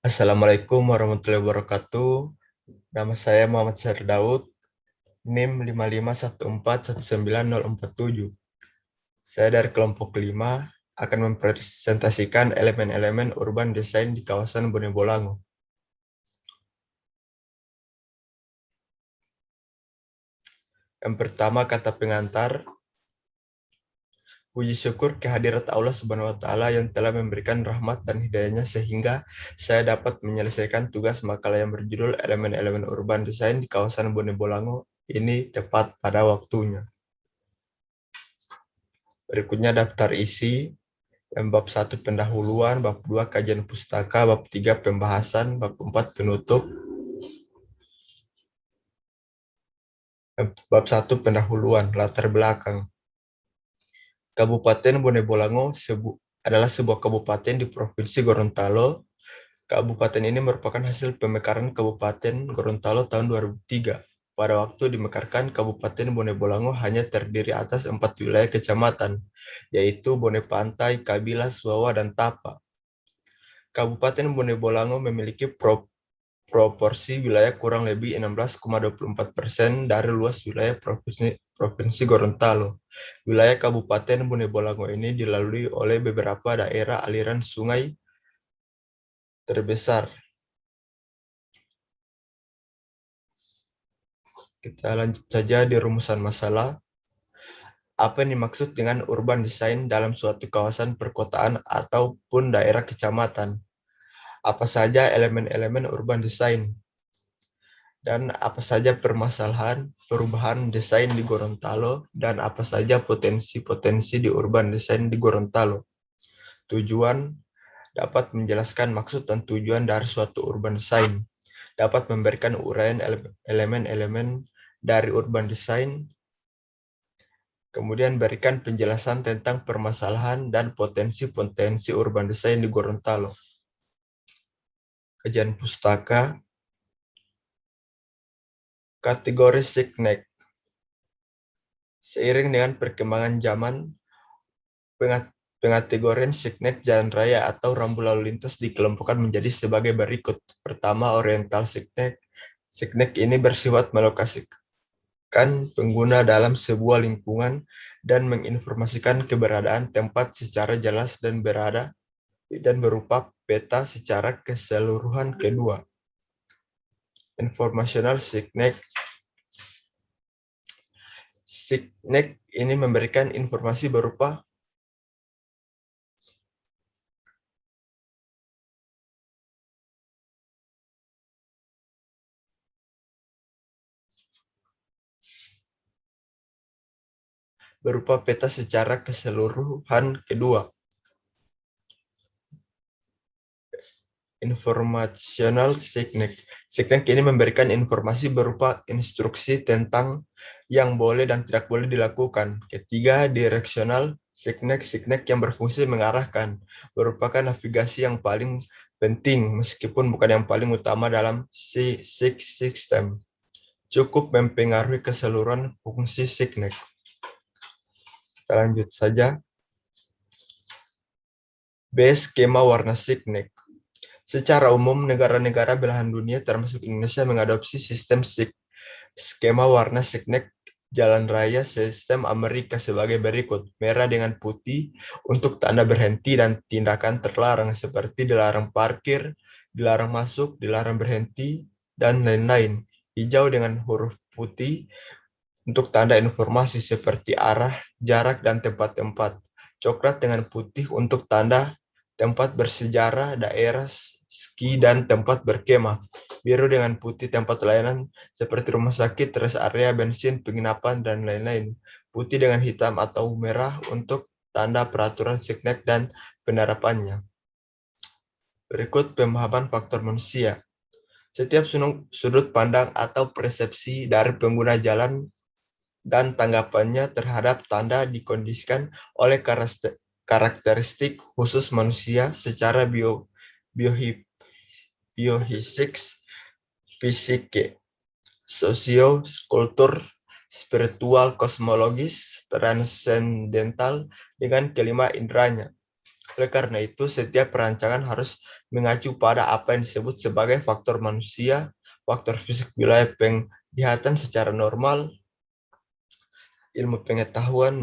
Assalamualaikum warahmatullahi wabarakatuh. Nama saya Muhammad Syahir Daud, NIM 5514190047. Saya dari kelompok 5 akan mempresentasikan elemen-elemen urban design di kawasan Bone Bolango. Yang pertama, kata pengantar. Puji syukur kehadirat Allah Subhanahu wa Ta'ala yang telah memberikan rahmat dan hidayahnya sehingga saya dapat menyelesaikan tugas makalah yang berjudul Elemen-elemen Urban Design di kawasan Bone Bolango ini tepat pada waktunya. Berikutnya daftar isi, bab 1 pendahuluan, bab 2 kajian pustaka, bab 3 pembahasan, bab 4 penutup. Bab 1 pendahuluan, latar belakang. Kabupaten Bone Bolango adalah sebuah kabupaten di Provinsi Gorontalo. Kabupaten ini merupakan hasil pemekaran Kabupaten Gorontalo tahun 2003. Pada waktu dimekarkan, Kabupaten Bone Bolango hanya terdiri atas 4 wilayah kecamatan, yaitu Bone Pantai, Kabila, Suawa, dan Tapa. Kabupaten Bone Bolango memiliki proporsi wilayah kurang lebih 16,24% dari luas wilayah Provinsi Gorontalo. Wilayah Kabupaten Bone Bolango ini dilalui oleh beberapa daerah aliran sungai terbesar. Kita lanjut saja di rumusan masalah. Apa yang dimaksud dengan urban design dalam suatu kawasan perkotaan ataupun daerah kecamatan? Apa saja elemen-elemen urban design? Dan apa saja permasalahan perubahan desain di Gorontalo, dan apa saja potensi-potensi di urban design di Gorontalo. Tujuan dapat menjelaskan maksud dan tujuan dari suatu urban design, dapat memberikan uraian elemen-elemen dari urban design, kemudian berikan penjelasan tentang permasalahan dan potensi-potensi urban design di Gorontalo. Kajian pustaka, kategori SIGNEC. Seiring dengan perkembangan zaman, pengategorian SIGNEC jalan raya atau rambu lalu lintas dikelompokkan menjadi sebagai berikut. Pertama, oriental SIGNEC. SIGNEC ini bersifat melokasikan pengguna dalam sebuah lingkungan dan menginformasikan keberadaan tempat secara jelas dan berupa peta secara keseluruhan. Kedua, informational SIGNEC. SIGNEC ini memberikan informasi berupa peta secara keseluruhan. Kedua, informational SIGNEC. SIGNEC ini memberikan informasi berupa instruksi tentang yang boleh dan tidak boleh dilakukan. Ketiga, directional SIGNEC. SIGNEC yang berfungsi mengarahkan, merupakan navigasi yang paling penting meskipun bukan yang paling utama dalam SIG system. Cukup mempengaruhi keseluruhan fungsi SIGNEC. Kita lanjut saja. B. Skema warna SIGNEC. Secara umum, negara-negara belahan dunia termasuk Indonesia mengadopsi sistem skema warna SIGNEC jalan raya sistem Amerika sebagai berikut. Merah dengan putih untuk tanda berhenti dan tindakan terlarang seperti dilarang parkir, dilarang masuk, dilarang berhenti, dan lain-lain. Hijau dengan huruf putih untuk tanda informasi seperti arah, jarak, dan tempat-tempat. Coklat dengan putih untuk tanda tempat bersejarah, daerah ski, dan tempat berkemah. Biru dengan putih tempat layanan seperti rumah sakit, rest area, bensin, penginapan, dan lain-lain. Putih dengan hitam atau merah untuk tanda peraturan SIGNEC dan penerapannya. Berikut pemahaman faktor manusia. Setiap sudut pandang atau persepsi dari pengguna jalan dan tanggapannya terhadap tanda dikondisikan oleh karakteristik khusus manusia secara biohisik, fisike, sosio, kultur, spiritual, kosmologis, transendental dengan kelima inderanya. Oleh karena itu, setiap perancangan harus mengacu pada apa yang disebut sebagai faktor manusia, faktor fisik wilayah penglihatan secara normal, ilmu pengetahuan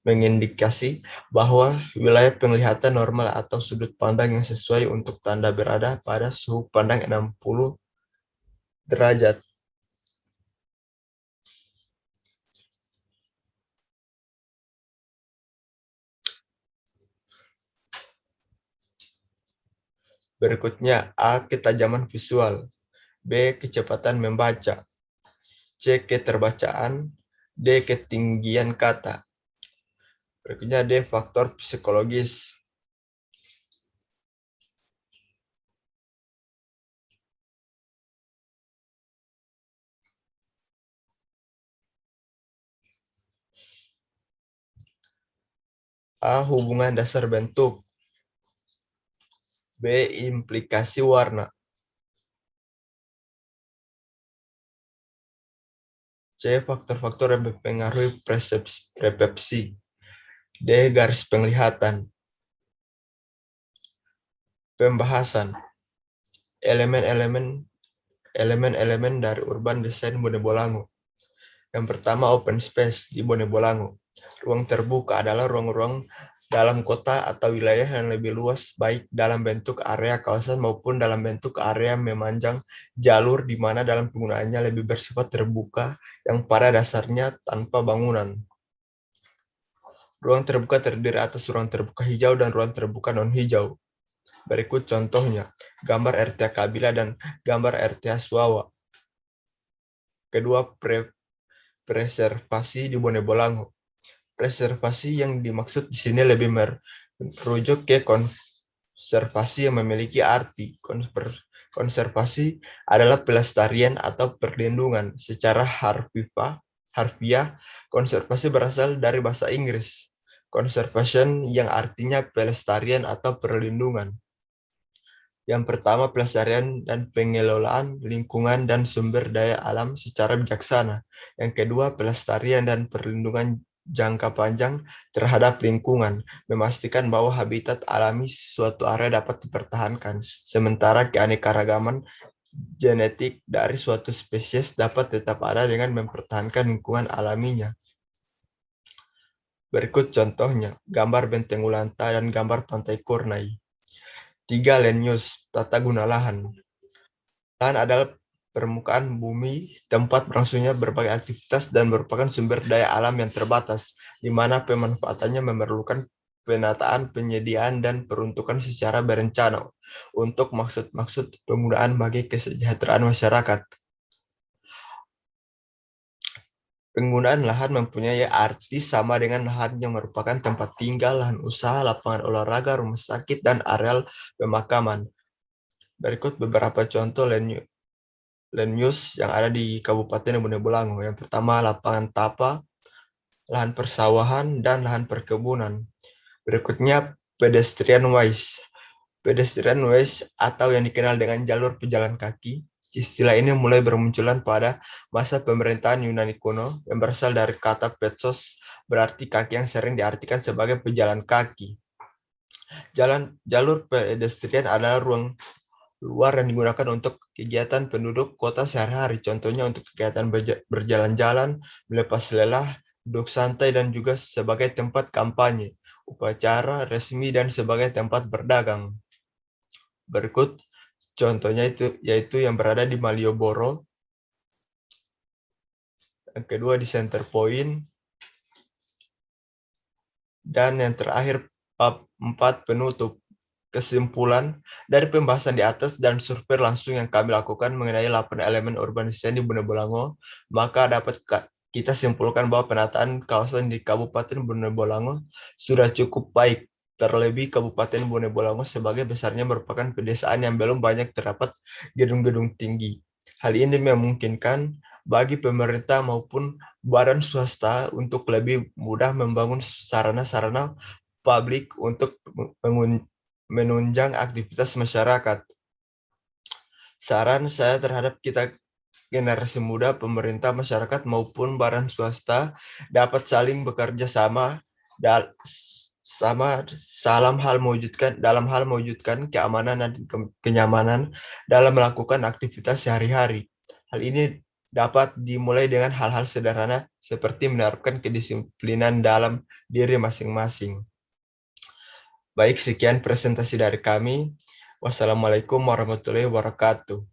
mengindikasi bahwa wilayah penglihatan normal atau sudut pandang yang sesuai untuk tanda berada pada suhu pandang 60 derajat. Berikutnya, A. Ketajaman visual, B. Kecepatan membaca, C. Keterbacaan, D. Ketinggian kata. Berikutnya D. Faktor psikologis. A. Hubungan dasar bentuk, B. Implikasi warna, C. Faktor-faktor yang mempengaruhi persepsi, D. Garis penglihatan. Pembahasan elemen-elemen dari urban design Bone Bolango. Yang pertama, open space di Bone Bolango. Ruang terbuka adalah ruang-ruang dalam kota atau wilayah yang lebih luas, baik dalam bentuk area kawasan maupun dalam bentuk area memanjang jalur, di mana dalam penggunaannya lebih bersifat terbuka yang pada dasarnya tanpa bangunan. Ruang terbuka terdiri atas ruang terbuka hijau dan ruang terbuka non-hijau. Berikut contohnya, gambar RTA Kabila dan gambar RTA Suawa. Kedua, preservasi di Bone Bolango. Preservasi yang dimaksud di sini lebih merujuk ke konservasi yang memiliki arti. Konservasi adalah pelestarian atau perlindungan. Secara harfiah, konservasi berasal dari bahasa Inggris. Conservation yang artinya pelestarian atau perlindungan. Yang pertama, pelestarian dan pengelolaan lingkungan dan sumber daya alam secara bijaksana. Yang kedua, pelestarian dan perlindungan jangka panjang terhadap lingkungan, memastikan bahwa habitat alami suatu area dapat dipertahankan, sementara keanekaragaman genetik dari suatu spesies dapat tetap ada dengan mempertahankan lingkungan alaminya. Berikut contohnya, gambar Benteng Ulanta dan gambar Pantai Kurnai. 3. Land use, tata guna lahan. Lahan adalah permukaan bumi, tempat berlangsungnya berbagai aktivitas dan merupakan sumber daya alam yang terbatas, di mana pemanfaatannya memerlukan penataan, penyediaan, dan peruntukan secara berencana untuk maksud-maksud penggunaan bagi kesejahteraan masyarakat. Penggunaan lahan mempunyai arti sama dengan lahan yang merupakan tempat tinggal, lahan usaha, lapangan olahraga, rumah sakit, dan areal pemakaman. Berikut beberapa contoh land use yang ada di Kabupaten Bone Bolango. Yang pertama, lapangan tapa, lahan persawahan, dan lahan perkebunan. Berikutnya, pedestrian ways. Pedestrian ways atau yang dikenal dengan jalur pejalan kaki. Istilah ini mulai bermunculan pada masa pemerintahan Yunani kuno yang berasal dari kata petsos, berarti kaki, yang sering diartikan sebagai pejalan kaki. Jalur pedestrian adalah ruang luar yang digunakan untuk kegiatan penduduk kota sehari-hari, contohnya untuk kegiatan berjalan-jalan, melepas lelah, duduk santai, dan juga sebagai tempat kampanye, upacara resmi, dan sebagai tempat berdagang. Berikut contohnya yaitu yang berada di Malioboro, yang kedua di Center Point, dan yang terakhir bab 4 penutup. Kesimpulan dari pembahasan di atas dan survei langsung yang kami lakukan mengenai 8 elemen urbanisasi di Bone Bolango, maka dapat kita simpulkan bahwa penataan kawasan di Kabupaten Bone Bolango sudah cukup baik. Terlebih Kabupaten Bone Bolango sebagai besarnya merupakan pedesaan yang belum banyak terdapat gedung-gedung tinggi. Hal ini memungkinkan bagi pemerintah maupun badan swasta untuk lebih mudah membangun sarana-sarana publik untuk menunjang aktivitas masyarakat. Saran saya terhadap kita generasi muda, pemerintah, masyarakat, maupun badan swasta dapat saling bekerja sama dalam hal mewujudkan keamanan dan kenyamanan dalam melakukan aktivitas sehari-hari. Hal ini dapat dimulai dengan hal-hal sederhana seperti menerapkan kedisiplinan dalam diri masing-masing. Baik, sekian presentasi dari kami. Wassalamualaikum warahmatullahi wabarakatuh.